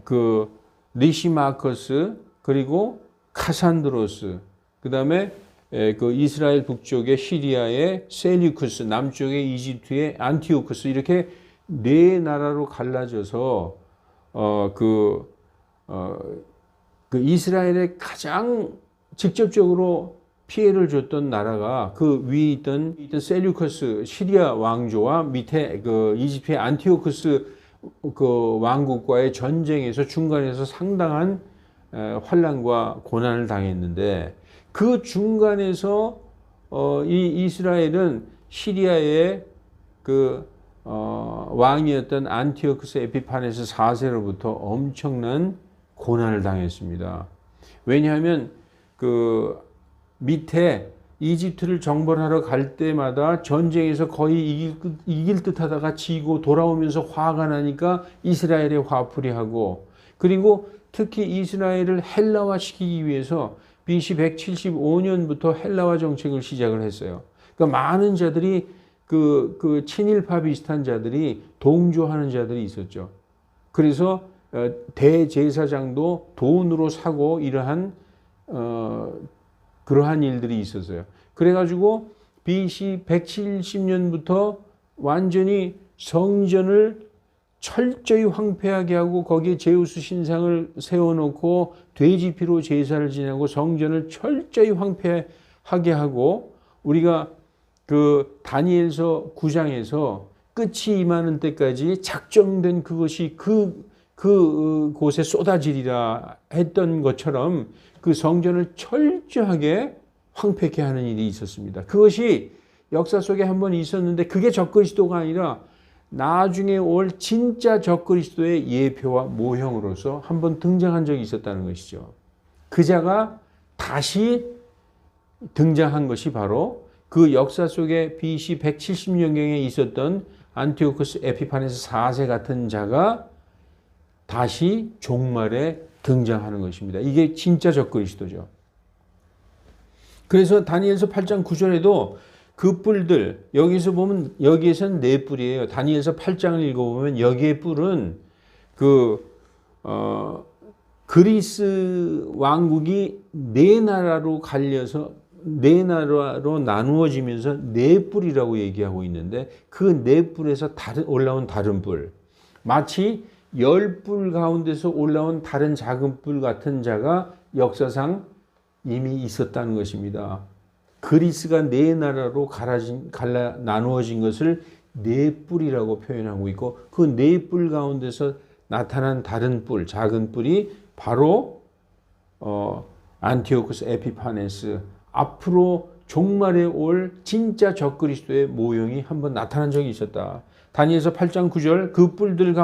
그 리시마커스, 그리고 카산드로스, 그 다음에 그 이스라엘 북쪽의 시리아의 셀유쿠스, 남쪽의 이집트의 안티오쿠스, 이렇게 네 나라로 갈라져서 그 이스라엘에 가장 직접적으로 피해를 줬던 나라가 그 위에 있던 셀유커스 시리아 왕조와 밑에 그 이집트의 안티오쿠스 그 왕국과의 전쟁에서 중간에서 상당한 환난과 고난을 당했는데, 그 중간에서 이 이스라엘은 시리아의 그 왕이었던 안티오쿠스 에피파네스 4세로부터 엄청난 고난을 당했습니다. 왜냐하면 그 밑에 이집트를 정벌하러 갈 때마다 전쟁에서 거의 이길 듯 하다가 지고 돌아오면서 화가 나니까 이스라엘에 화풀이 하고, 그리고 특히 이스라엘을 헬라화시키기 위해서 BC 175년부터 헬라화 정책을 시작을 했어요. 그러니까 많은 자들이 그 친일파 비슷한 자들이 동조하는 자들이 있었죠. 그래서 대제사장도 돈으로 사고 이러한 그러한 일들이 있었어요. 그래가지고 BC 170년부터 완전히 성전을 철저히 황폐하게 하고 거기에 제우스 신상을 세워놓고 돼지피로 제사를 지내고 성전을 철저히 황폐하게 하고, 우리가 그 다니엘서 9장에서 끝이 임하는 때까지 작정된 그것이 그곳에 쏟아지리라 했던 것처럼 그 성전을 철저하게 황폐케 하는 일이 있었습니다. 그것이 역사 속에 한번 있었는데, 그게 적그리스도가 아니라 나중에 올 진짜 적그리스도의 예표와 모형으로서 한번 등장한 적이 있었다는 것이죠. 그 자가 다시 등장한 것이 바로 그 역사 속에 BC 170년경에 있었던 안티오쿠스 에피파네스 4세 같은 자가 다시 종말에 등장하는 것입니다. 이게 진짜 적그리스도죠. 그래서 다니엘서 8장 9절에도 그 뿔들, 여기서 보면 여기에서는 네 뿔이에요. 다니엘서 8장을 읽어보면 여기의 뿔은 그리스 왕국이 네 나라로 갈려서 네 나라로 나누어지면서 네 뿔이라고 얘기하고 있는데, 그 네 뿔에서 올라온 다른 뿔, 마치 10뿔 가운데서 올라온 다른 작은 뿔 같은 자가 역사상 이미 있었다는 것입니다. 그리스가 네 나라로 나누어진 것을 네 뿔이라고 표현하고 있고, 그 네 뿔 가운데서 나타난 다른 뿔, 작은 뿔이 바로 안티오쿠스 에피파네스, 앞으로 종말에 올 진짜 적그리스도의 모형이 한번 나타난 적이 있었다. 다니엘서 8장 9절, 그 뿔들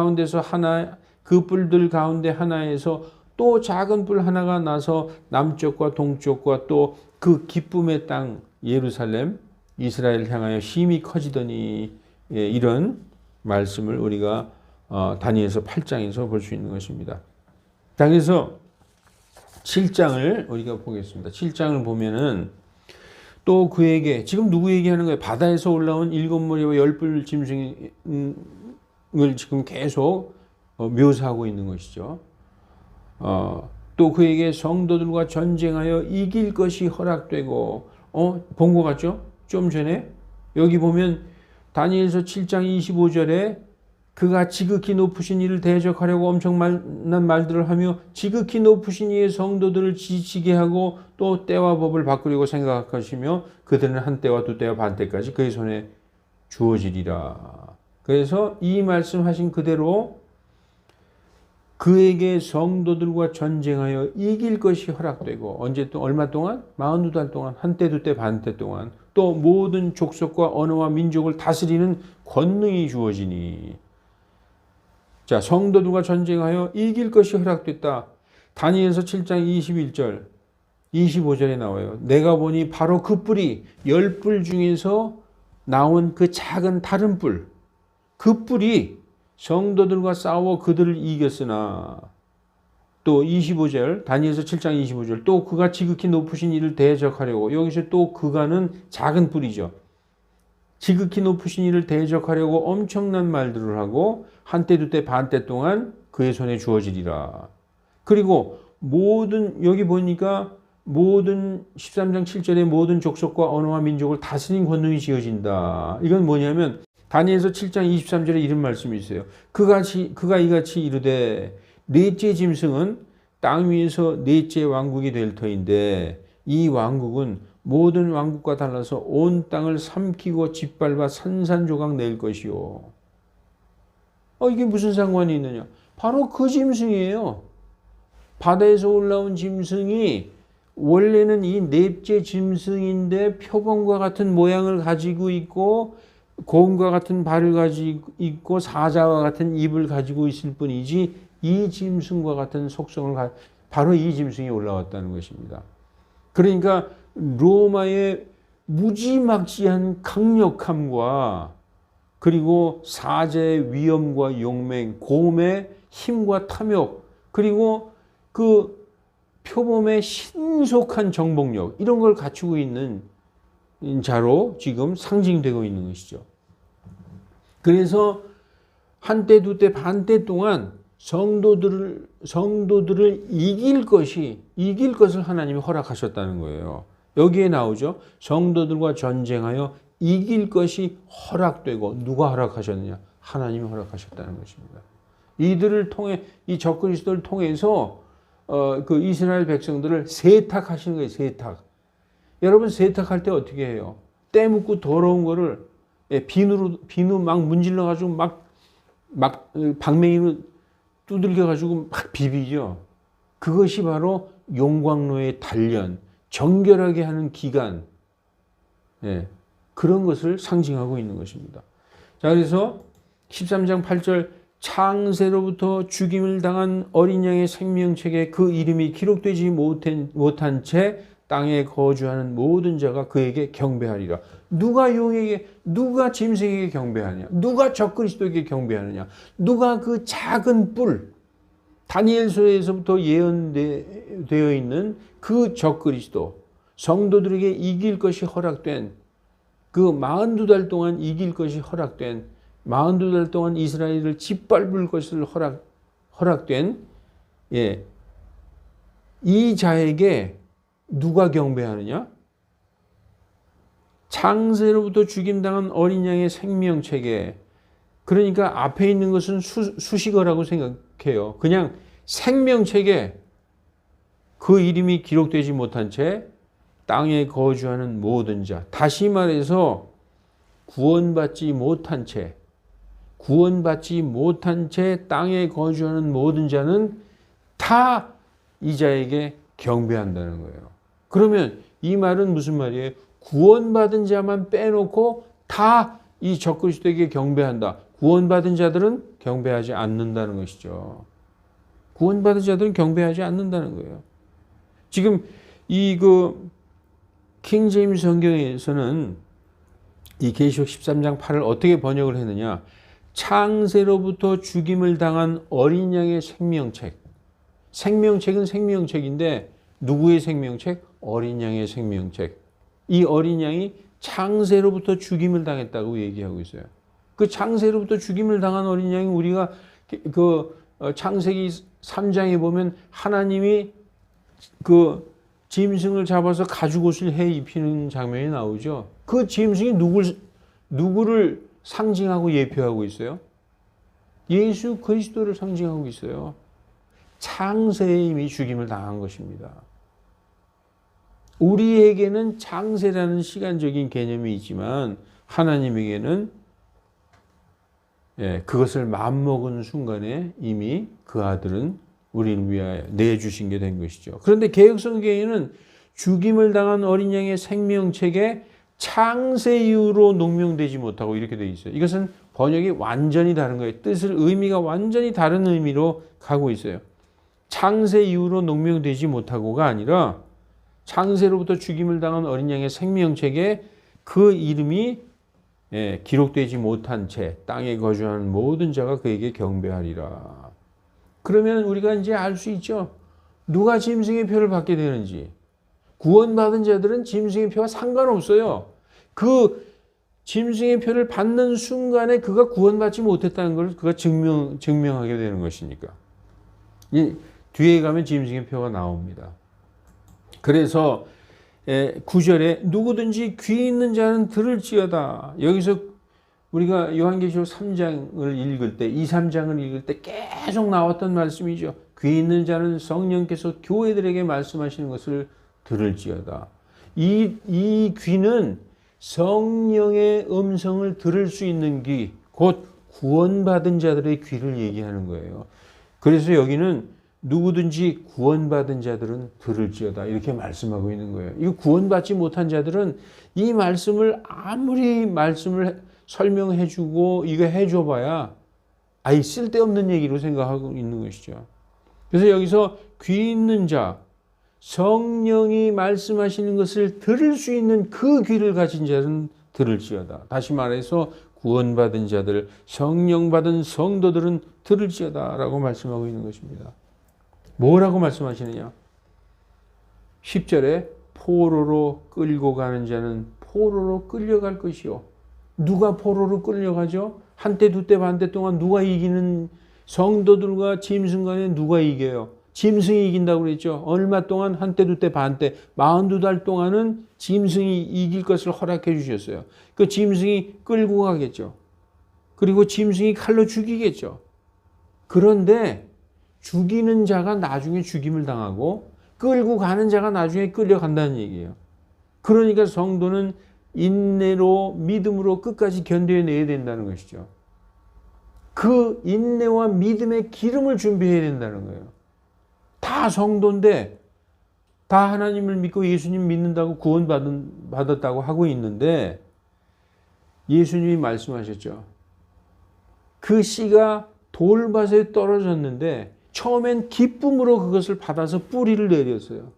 가운데 하나에서 또 작은 뿔 하나가 나서 남쪽과 동쪽과 또 그 기쁨의 땅 예루살렘 이스라엘 향하여 힘이 커지더니, 이런 말씀을 우리가 다니엘서 8장에서 볼 수 있는 것입니다. 자, 그래서 7장을 우리가 보겠습니다. 7장을 보면은 또 그에게, 지금 누구 얘기하는 거예요? 바다에서 올라온 7머리와 10뿔 짐승을 지금 계속 묘사하고 있는 것이죠. 또 그에게 성도들과 전쟁하여 이길 것이 허락되고, 본 것 같죠? 좀 전에 여기 보면 다니엘서 7장 25절에 그가 지극히 높으신 이를 대적하려고 엄청난 말들을 하며 지극히 높으신 이의 성도들을 지치게 하고 또 때와 법을 바꾸려고 생각하시며 그들은 한 때와 두 때와 반 때까지 그의 손에 주어지리라. 그래서 이 말씀하신 그대로 그에게 성도들과 전쟁하여 이길 것이 허락되고, 언제 또 얼마 동안? 42달 동안, 한때 두때 반때 동안, 또 모든 족속과 언어와 민족을 다스리는 권능이 주어지니. 자, 성도들과 전쟁하여 이길 것이 허락됐다. 다니엘서 7장 21절 25절에 나와요. 내가 보니 바로 그 뿔이 10뿔 중에서 나온 그 작은 다른 뿔, 그 뿔이 성도들과 싸워 그들을 이겼으나 또 25절 다니엘서 7장 25절 또 그가 지극히 높으신 이를 대적하려고 여기서 또 그가는 작은 뿔이죠. 지극히 높으신 이를 대적하려고 엄청난 말들을 하고 한때 두때 반때 동안 그의 손에 주어지리라. 그리고 모든 여기 보니까 모든 13장 7절에 모든 족속과 언어와 민족을 다스린 권능이 지어진다. 이건 뭐냐면 다니엘서 7장 23절에 이런 말씀이 있어요. 그가 이같이 이르되 넷째 짐승은 땅 위에서 넷째 왕국이 될 터인데 이 왕국은 모든 왕국과 달라서 온 땅을 삼키고 짓밟아 산산조각 낼 것이요. 이게 무슨 상관이 있느냐? 바로 그 짐승이에요. 바다에서 올라온 짐승이 원래는 이 넷째 짐승인데 표범과 같은 모양을 가지고 있고 곰과 같은 발을 가지고 있고 사자와 같은 입을 가지고 있을 뿐이지 이 짐승과 같은 속성을 바로 이 짐승이 올라왔다는 것입니다. 그러니까 로마의 무지막지한 강력함과 그리고 사제의 위엄과 용맹, 곰의 힘과 탐욕, 그리고 그 표범의 신속한 정복력 이런 걸 갖추고 있는 자로 지금 상징되고 있는 것이죠. 그래서 한때 두때 반때 동안 성도들을 이길 것을 하나님이 허락하셨다는 거예요. 여기에 나오죠. 성도들과 전쟁하여 이길 것이 허락되고 누가 허락하셨느냐? 하나님이 허락하셨다는 것입니다. 이들을 통해 이 적그리스도를 통해서 그 이스라엘 백성들을 세탁하시는 거예요. 세탁. 여러분 세탁할 때 어떻게 해요? 때 묻고 더러운 거를 비누 막 문질러 가지고 막 방맹이로 두들겨 가지고 막 비비죠. 그것이 바로 용광로의 단련, 정결하게 하는 기간, 그런 것을 상징하고 있는 것입니다. 자, 그래서 13장 8절 창세로부터 죽임을 당한 어린 양의 생명책에 그 이름이 기록되지 못한 채 땅에 거주하는 모든 자가 그에게 경배하리라. 누가 짐승에게 경배하느냐? 누가 적그리스도에게 경배하느냐? 누가 그 작은 뿔, 다니엘서에서부터 예언되어 있는 그 적그리스도, 성도들에게 이길 것이 허락된 그 42달 동안 이길 것이 허락된 42달 동안 이스라엘을 짓밟을 것을 허락된 이 자에게 누가 경배하느냐? 창세로부터 죽임당한 어린 양의 생명책에, 그러니까 앞에 있는 것은 수식어라고 생각해요. 그냥 생명책에 그 이름이 기록되지 못한 채 땅에 거주하는 모든 자, 다시 말해서 구원받지 못한 채 땅에 거주하는 모든 자는 다 이 자에게 경배한다는 거예요. 그러면 이 말은 무슨 말이에요? 구원받은 자만 빼놓고 다 이 적그리스도에게 경배한다. 구원받은 자들은 경배하지 않는다는 것이죠. 구원받은 자들은 경배하지 않는다는 거예요. 지금 킹 제임스 성경에서는 이 계시록 13장 8을 어떻게 번역을 했느냐? 창세로부터 죽임을 당한 어린 양의 생명책. 생명책은 생명책인데 누구의 생명책? 어린 양의 생명책. 이 어린 양이 창세로부터 죽임을 당했다고 얘기하고 있어요. 그 창세로부터 죽임을 당한 어린 양이 우리가 창세기 3장에 보면 하나님이 그 짐승을 잡아서 가죽옷을 해 입히는 장면이 나오죠. 그 짐승이 누구를 상징하고 예표하고 있어요? 예수 그리스도를 상징하고 있어요. 창세에 이미 죽임을 당한 것입니다. 우리에게는 창세라는 시간적인 개념이 있지만 하나님에게는 그것을 맘먹은 순간에 이미 그 아들은 우리를 위하여 내주신 게 된 것이죠. 그런데 개역성경에는 죽임을 당한 어린 양의 생명책에 창세 이후로 농명되지 못하고 이렇게 되어 있어요. 이것은 번역이 완전히 다른 거예요. 의미가 완전히 다른 의미로 가고 있어요. 창세 이후로 농명되지 못하고가 아니라 창세로부터 죽임을 당한 어린 양의 생명책에 그 이름이 기록되지 못한 채 땅에 거주하는 모든 자가 그에게 경배하리라. 그러면 우리가 이제 알 수 있죠. 누가 짐승의 표를 받게 되는지. 구원받은 자들은 짐승의 표와 상관없어요. 그 짐승의 표를 받는 순간에 그가 구원받지 못했다는 걸 그가 증명하게 되는 것이니까. 뒤에 가면 짐승의 표가 나옵니다. 그래서 9절에 누구든지 귀 있는 자는 들을지어다. 여기서 우리가 요한계시록 3장을 읽을 때, 2, 3장을 읽을 때 계속 나왔던 말씀이죠. 귀 있는 자는 성령께서 교회들에게 말씀하시는 것을 들을지어다. 이 귀는 성령의 음성을 들을 수 있는 귀, 곧 구원받은 자들의 귀를 얘기하는 거예요. 그래서 여기는 누구든지 구원받은 자들은 들을지어다 이렇게 말씀하고 있는 거예요. 이 구원받지 못한 자들은 이 말씀을 아무리 말씀을 설명해주고 이거 해줘봐야 아예 쓸데없는 얘기로 생각하고 있는 것이죠. 그래서 여기서 귀 있는 자, 성령이 말씀하시는 것을 들을 수 있는 그 귀를 가진 자는 들을지어다. 다시 말해서 구원받은 자들, 성령 받은 성도들은 들을지어다 라고 말씀하고 있는 것입니다. 뭐라고 말씀하시느냐? 10절에 포로로 끌고 가는 자는 포로로 끌려갈 것이요. 누가 포로로 끌려가죠? 한때 두때 반때 동안 누가 이기는 성도들과 짐승 간에 누가 이겨요? 짐승이 이긴다고 그랬죠. 얼마 동안 한때 두때 반때 42달 동안은 짐승이 이길 것을 허락해 주셨어요. 그 짐승이 끌고 가겠죠. 그리고 짐승이 칼로 죽이겠죠. 그런데 죽이는 자가 나중에 죽임을 당하고 끌고 가는 자가 나중에 끌려간다는 얘기예요. 그러니까 성도는 인내로 믿음으로 끝까지 견뎌내야 된다는 것이죠. 그 인내와 믿음의 기름을 준비해야 된다는 거예요. 다 성도인데 다 하나님을 믿고 예수님 믿는다고 구원받았다고 하고 있는데 예수님이 말씀하셨죠. 그 씨가 돌밭에 떨어졌는데 처음엔 기쁨으로 그것을 받아서 뿌리를 내렸어요.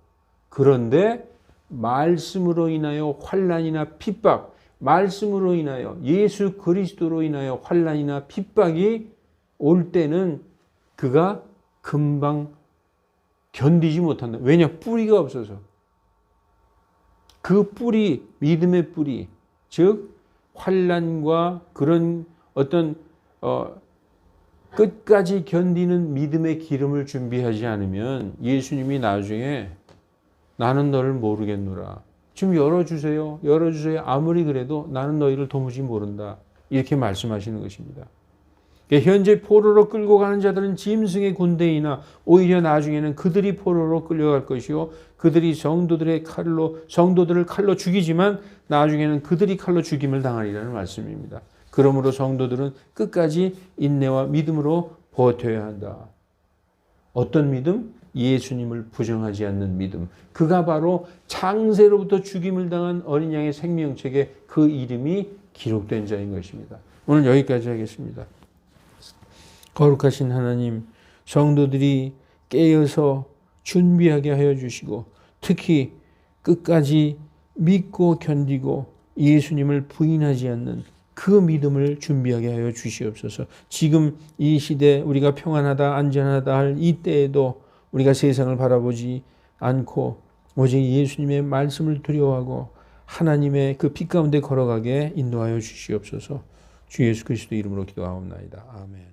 그런데 말씀으로 인하여 환난이나 핍박, 말씀으로 인하여 예수 그리스도로 인하여 환난이나 핍박이 올 때는 그가 금방 견디지 못한다. 왜냐? 뿌리가 없어서. 그 뿌리, 믿음의 뿌리, 즉 환난과 그런 어떤 끝까지 견디는 믿음의 기름을 준비하지 않으면 예수님이 나중에 나는 너를 모르겠노라. 좀 열어주세요. 열어주세요. 아무리 그래도 나는 너희를 도무지 모른다. 이렇게 말씀하시는 것입니다. 현재 포로로 끌고 가는 자들은 짐승의 군대이나 오히려 나중에는 그들이 포로로 끌려갈 것이요. 그들이 성도들을 칼로 죽이지만 나중에는 그들이 칼로 죽임을 당하리라는 말씀입니다. 그러므로 성도들은 끝까지 인내와 믿음으로 버텨야 한다. 어떤 믿음? 예수님을 부정하지 않는 믿음. 그가 바로 창세로부터 죽임을 당한 어린 양의 생명책에 그 이름이 기록된 자인 것입니다. 오늘 여기까지 하겠습니다. 거룩하신 하나님, 성도들이 깨어서 준비하게 하여 주시고 특히 끝까지 믿고 견디고 예수님을 부인하지 않는 그 믿음을 준비하게 하여 주시옵소서. 지금 이 시대 우리가 평안하다 안전하다 할 이때에도 우리가 세상을 바라보지 않고 오직 예수님의 말씀을 두려워하고 하나님의 그 빛 가운데 걸어가게 인도하여 주시옵소서. 주 예수 그리스도 이름으로 기도하옵나이다. 아멘.